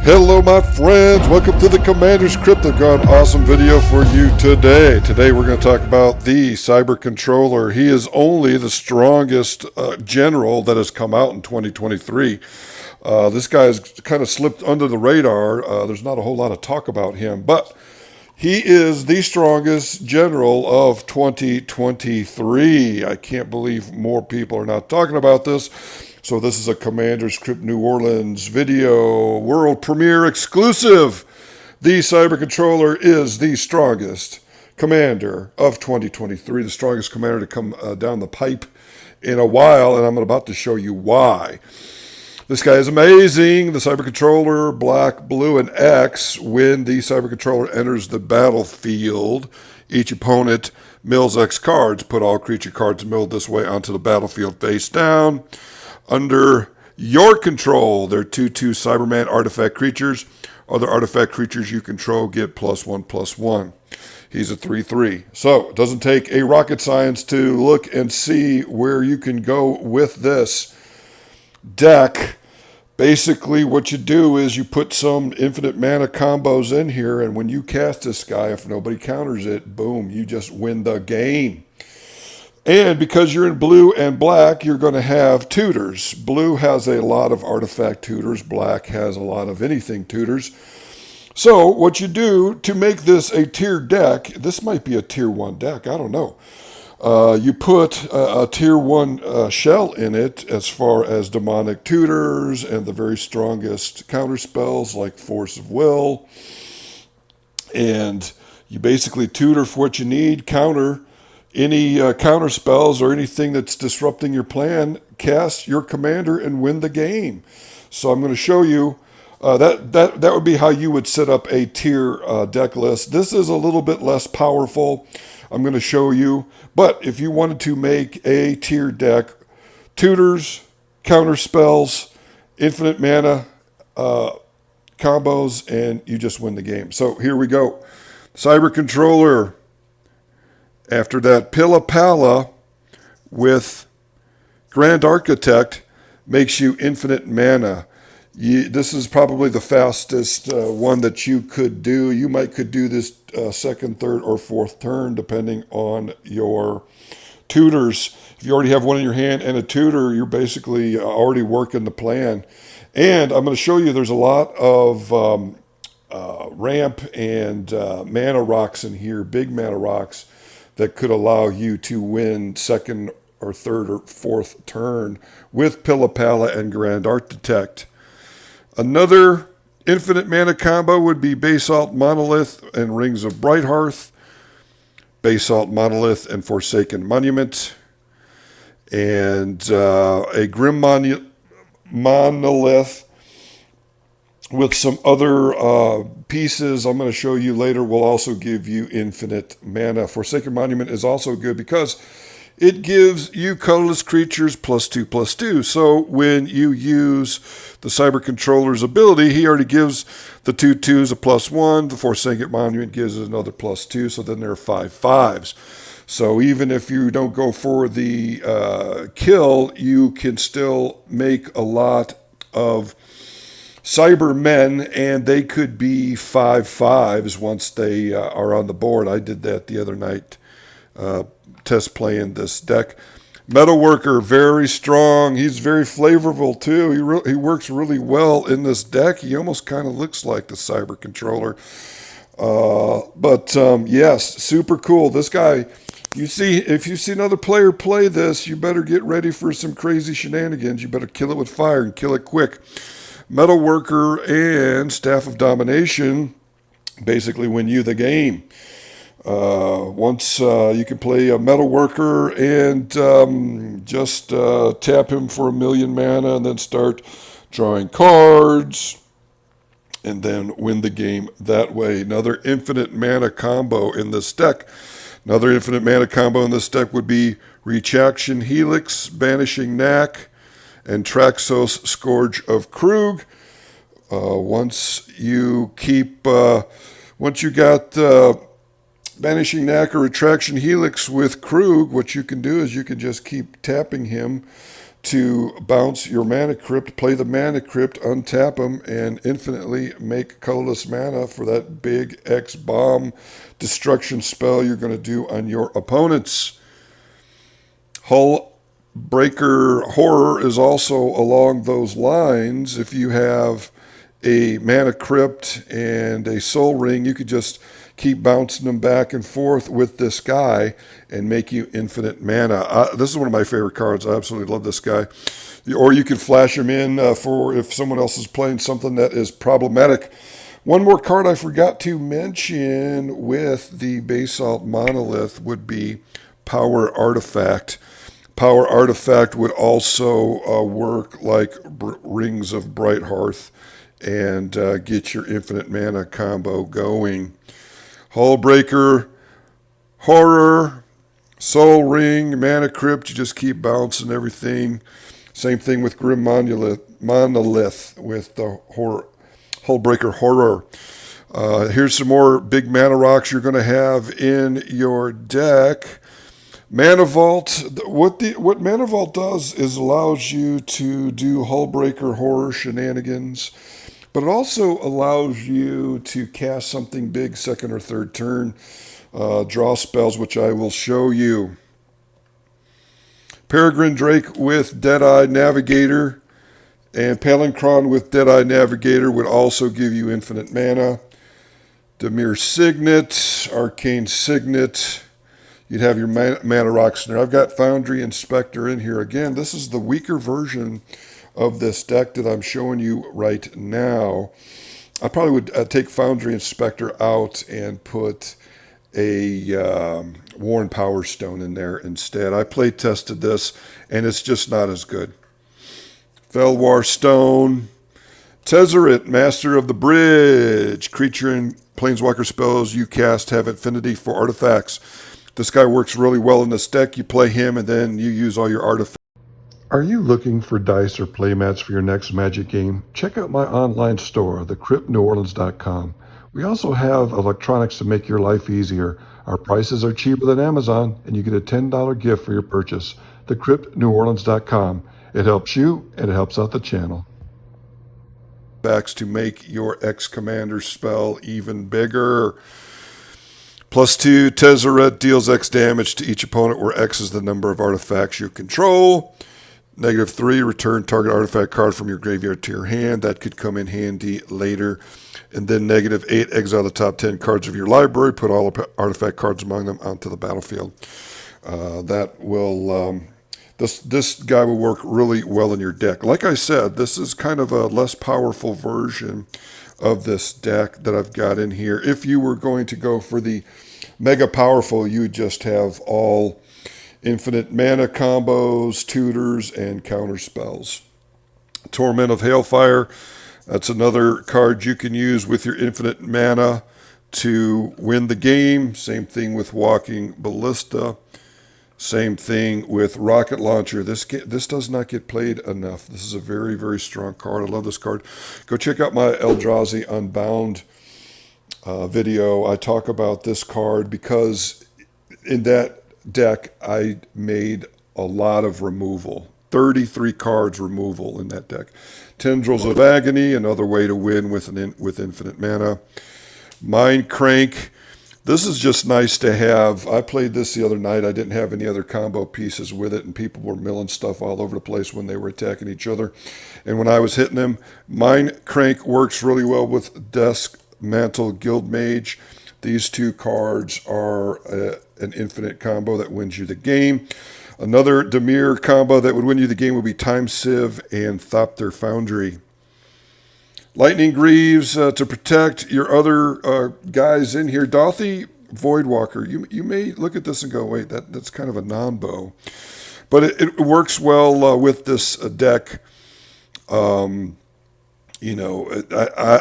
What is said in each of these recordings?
Hello my friends, welcome to the Commander's Crypt. I've got an awesome video for you today. Today we're going to talk about the Cyber Controller. He is only the strongest general that has come out in 2023. This guy has kind of slipped under the radar. There's not a whole lot of talk about him, but he is the strongest general of 2023. I can't believe more people are not talking about this. So this is a Commander's Crypt New Orleans video, world premiere exclusive. The Cyber Controller is the strongest commander of 2023, the strongest commander to come down the pipe in a while, and I'm about to show you why. This guy is amazing. The Cyber Controller, black, blue, and X. When the Cyber Controller enters the battlefield, each opponent mills X cards. Put all creature cards milled this way onto the battlefield face down. Under your control, they're 2/2 Cyberman artifact creatures. Other artifact creatures you control get +1/+1. He's a 3/3. So it doesn't take a rocket science to look and see where you can go with this deck. Basically, what you do is you put some infinite mana combos in here, and when you cast this guy, if nobody counters it, boom, you just win the game. And because you're in blue and black, you're going to have tutors. Blue has a lot of artifact tutors. Black has a lot of anything tutors. So what you do to make this a tier deck, this might be a tier 1 deck, I don't know. You put a tier 1 shell in it as far as demonic tutors and the very strongest counter spells like Force of Will. And you basically tutor for what you need, counter any counter spells or anything that's disrupting your plan, cast your commander and win the game. So I'm going to show you that would be how you would set up a tier deck list. This is a little bit less powerful. I'm going to show you. But if you wanted to make a tier deck, tutors, counter spells, infinite mana combos, and you just win the game. So here we go. Cyber Controller. After that, Pilla Palla with Grand Architect makes you infinite mana. This is probably the fastest one that you could do. You could do this second, third, or fourth turn, depending on your tutors. If you already have one in your hand and a tutor, you're basically already working the plan. And I'm going to show you there's a lot of ramp and mana rocks in here, big mana rocks, that could allow you to win second or third or fourth turn with Pilla Palla and Grand Architect. Another infinite mana combo would be Basalt Monolith and Rings of Brighthearth, Basalt Monolith and Forsaken Monument, and a Grim Monolith with some other pieces I'm going to show you later will also give you infinite mana. Forsaken Monument is also good because it gives you colorless creatures +2/+2. So when you use the Cyber Controller's ability, he already gives the 2/2s a +1. The Forsaken Monument gives it another +2. So then there are 5/5s. So even if you don't go for the kill, you can still make a lot of Cybermen, and they could be 5/5s once they are on the board. I did that the other night, test playing this deck. Metalworker, very strong. He's very flavorful too. He works really well in this deck. He almost kind of looks like the Cyber Controller. Yes, super cool. This guy, if you see another player play this, you better get ready for some crazy shenanigans. You better kill it with fire and kill it quick. Metalworker and Staff of Domination basically win you the game. Once you can play a Metalworker and just tap him for 1,000,000 mana and then start drawing cards and then win the game that way. Another infinite mana combo in this deck. Another infinite mana combo in this deck would be Retraction Helix, Banishing Knack, and Traxos, Scourge of Krug. Once you got Banishing Knack or Retraction Helix with Krug, what you can do is you can just keep tapping him to bounce your Mana Crypt, play the Mana Crypt, untap them, and infinitely make colorless mana for that big X-Bomb destruction spell you're going to do on your opponents. Hull Breaker Horror is also along those lines. If you have a Mana Crypt and a Soul Ring, you could just keep bouncing them back and forth with this guy and make you infinite mana. This is one of my favorite cards. I absolutely love this guy. Or you can flash him in for if someone else is playing something that is problematic. One more card I forgot to mention with the Basalt Monolith would be Power Artifact. Power Artifact would also work like Rings of Bright Hearth and get your infinite mana combo going. Hullbreaker, Horror, Soul Ring, Mana Crypt, you just keep bouncing everything. Same thing with Grim Monolith with the Hullbreaker Horror. Here's some more big mana rocks you're going to have in your deck. Mana Vault, what Mana Vault does is allows you to do Hullbreaker Horror shenanigans, but it also allows you to cast something big second or third turn, draw spells, which I will show you. Peregrine Drake with Deadeye Navigator and Palinchron with Deadeye Navigator would also give you infinite mana. Dimir Signet, Arcane Signet. You'd have your mana rocks in there. I've got Foundry Inspector in here. Again, this is the weaker version of this deck that I'm showing you right now. I probably would take Foundry Inspector out and put a Worn Power Stone in there instead. I play tested this, and it's just not as good. Felwar Stone. Tezzeret, Master of the Bridge. Creature and Planeswalker spells you cast have affinity for artifacts. This guy works really well in this deck. You play him, and then you use all your artifacts. Are you looking for dice or playmats for your next Magic game? Check out my online store, thecryptneworleans.com. We also have electronics to make your life easier. Our prices are cheaper than Amazon, and you get a $10 gift for your purchase. Thecryptneworleans.com. It helps you, and it helps out the channel. To make your X-Commander spell even bigger. +2, Tezzeret deals X damage to each opponent where X is the number of artifacts you control. -3, return target artifact card from your graveyard to your hand. That could come in handy later. And then -8, exile the top 10 cards of your library. Put all artifact cards among them onto the battlefield. This guy will work really well in your deck. Like I said, this is kind of a less powerful version of this deck that I've got in here. If you were going to go for the mega powerful, you would just have all infinite mana combos, tutors, and counter spells. Torment of Hailfire, that's another card you can use with your infinite mana to win the game. Same thing with Walking Ballista. Same thing with Rocket Launcher. This does not get played enough. This is a very, very strong card. I love this card. Go check out my Eldrazi Unbound video. I talk about this card because in that deck I made a lot of removal. 33 cards removal in that deck. Tendrils of Agony, another way to win with infinite mana. Mind Crank. This is just nice to have. I played this the other night. I didn't have any other combo pieces with it, and people were milling stuff all over the place when they were attacking each other. And when I was hitting them, Mind Crank works really well with Desk Mantle Guildmage. These two cards are an infinite combo that wins you the game. Another Dimir combo that would win you the game would be Time Sieve and Thopter Foundry. Lightning Greaves to protect your other guys in here. Dauthi Voidwalker. You may look at this and go, wait, that's kind of a non-bow. But it works well with this deck. I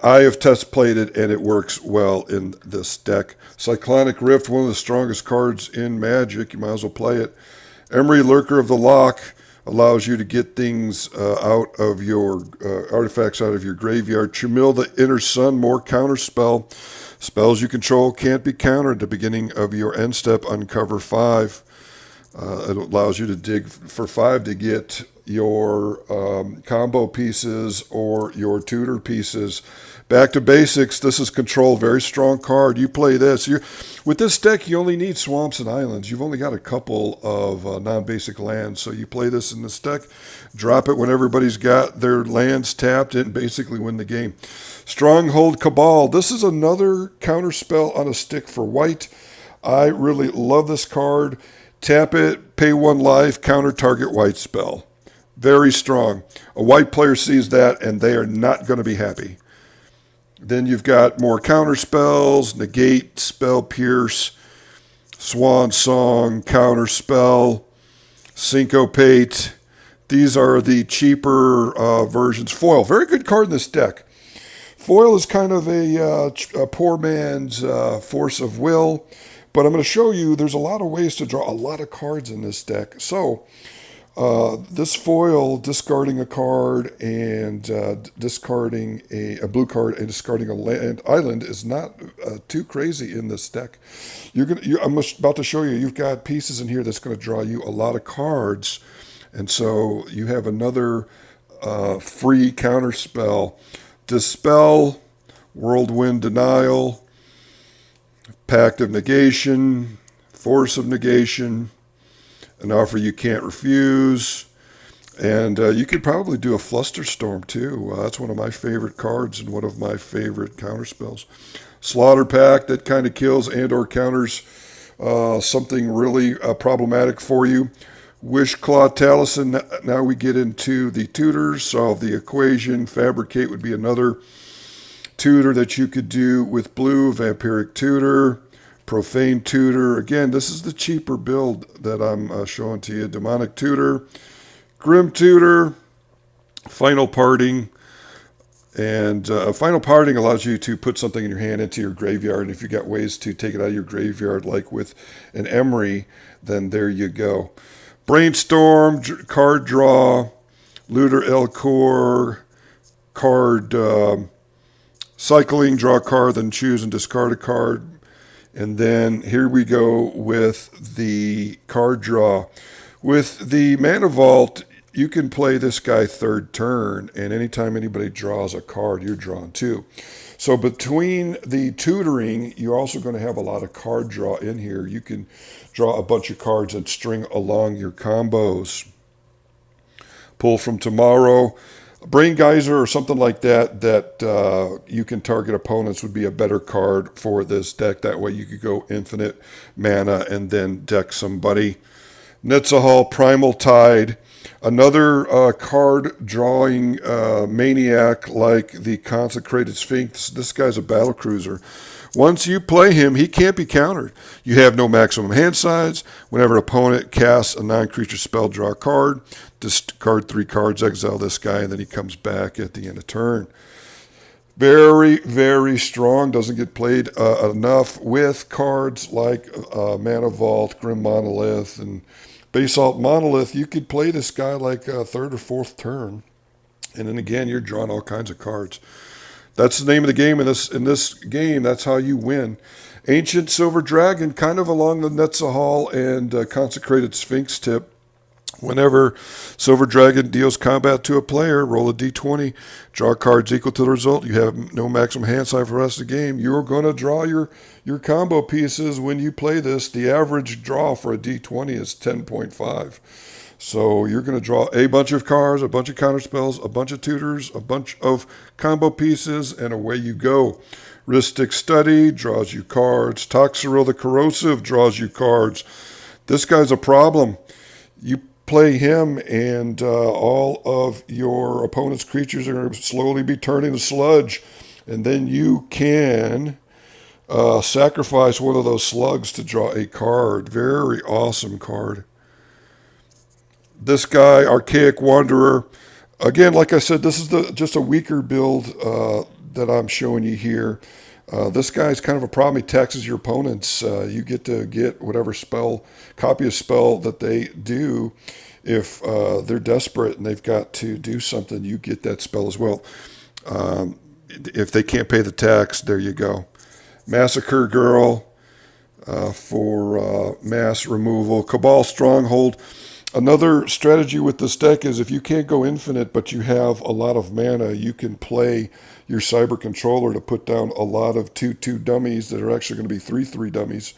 have test played it, and it works well in this deck. Cyclonic Rift, one of the strongest cards in Magic. You might as well play it. Emery, Lurker of the Loch, allows you to get things out of your artifacts out of your graveyard. Tremil, the Inner Sun, more counter spell. Spells you control can't be countered at the beginning of your end step. Uncover 5. It allows you to dig for 5 to get your combo pieces or your tutor pieces. Back to basics. This is control. Very strong card. You play this. With this deck, you only need swamps and islands. You've only got a couple of non-basic lands. So you play this in this deck. Drop it when everybody's got their lands tapped and basically win the game. Stronghold Cabal. This is another counter spell on a stick for white. I really love this card. Tap it, pay 1 life, counter target white spell. Very strong. A white player sees that and they are not going to be happy. Then you've got more counter spells, negate, spell pierce, swan song, counter spell, syncopate. These are the cheaper versions. Foil, very good card in this deck. Foil is kind of a poor man's force of will, but I'm going to show you there's a lot of ways to draw a lot of cards in this deck. So this foil, discarding a card and discarding a blue card and discarding a land island is not too crazy in this deck. I'm about to show you, you've got pieces in here that's going to draw you a lot of cards. And so you have another free counter spell. Dispel, Whirlwind Denial, Pact of Negation, Force of Negation, an offer you can't refuse, and you could probably do a Flusterstorm too. That's one of my favorite cards and one of my favorite counterspells. Slaughter Pact, that kind of kills and or counters something really problematic for you. Wishclaw Taliesin, now we get into the tutors. Solve the equation. Fabricate would be another tutor that you could do with blue. Vampiric Tutor. Profane Tutor. Again, this is the cheaper build that I'm showing to you. Demonic Tutor. Grim Tutor. Final Parting. And Final Parting allows you to put something in your hand into your graveyard. And if you've got ways to take it out of your graveyard, like with an Emery, then there you go. Brainstorm, card draw, Looter Elcor, card cycling, draw a card, then choose and discard a card. And then here we go with the card draw. With the Mana Vault, you can play this guy third turn, and anytime anybody draws a card, you're drawn too. So between the tutoring, you're also going to have a lot of card draw in here. You can draw a bunch of cards and string along your combos. Pull from Tomorrow. Brain Geyser or something like that, you can target opponents would be a better card for this deck. That way you could go infinite mana and then deck somebody. Nitzahal, Primal Tide. Another card drawing maniac like the Consecrated Sphinx. This guy's a battle cruiser. Once you play him, he can't be countered. You have no maximum hand size. Whenever an opponent casts a non-creature spell, draw a card. Discard 3 cards, exile this guy, and then he comes back at the end of turn. Very, very strong. Doesn't get played enough with cards like Mana Vault, Grim Monolith, and Basalt Monolith. You could play this guy like third or fourth turn. And then again, you're drawing all kinds of cards. That's the name of the game in this game. That's how you win. Ancient Silver Dragon, kind of along the Nitzahal and Consecrated Sphinx tip. Whenever Silver Dragon deals combat to a player, roll a d20, draw cards equal to the result. You have no maximum hand size for the rest of the game. You're going to draw your combo pieces when you play this. The average draw for a d20 is 10.5. So you're going to draw a bunch of cards, a bunch of counterspells, a bunch of tutors, a bunch of combo pieces, and away you go. Rhystic Study draws you cards. Toxeril the Corrosive draws you cards. This guy's a problem. You play him, and all of your opponent's creatures are going to slowly be turning to sludge. And then you can sacrifice one of those slugs to draw a card. Very awesome card. This guy, Archaic Wanderer. Again, like I said, this is just a weaker build that I'm showing you here. This guy's kind of a problem. He taxes your opponents. You get to get whatever copy of spell that they do. If they're desperate and they've got to do something, you get that spell as well. If they can't pay the tax, there you go. Massacre Girl for mass removal. Cabal Stronghold. Another strategy with this deck is if you can't go infinite, but you have a lot of mana, you can play your Cyber Controller to put down a lot of 2/2 dummies that are actually going to be 3/3 dummies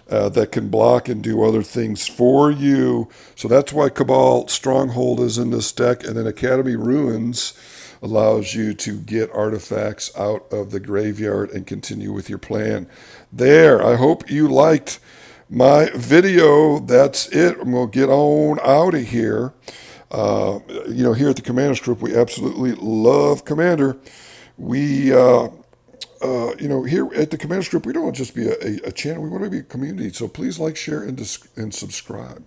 that can block and do other things for you. So that's why Cabal Stronghold is in this deck. And then Academy Ruins allows you to get artifacts out of the graveyard and continue with your plan. There, I hope you liked my video. That's it. I'm going to get on out of here. Here at the Commander's Crypt, we absolutely love Commander. We, here at the Commander's Crypt, we don't want to just be a channel. We want to be a community. So please like, share, and subscribe.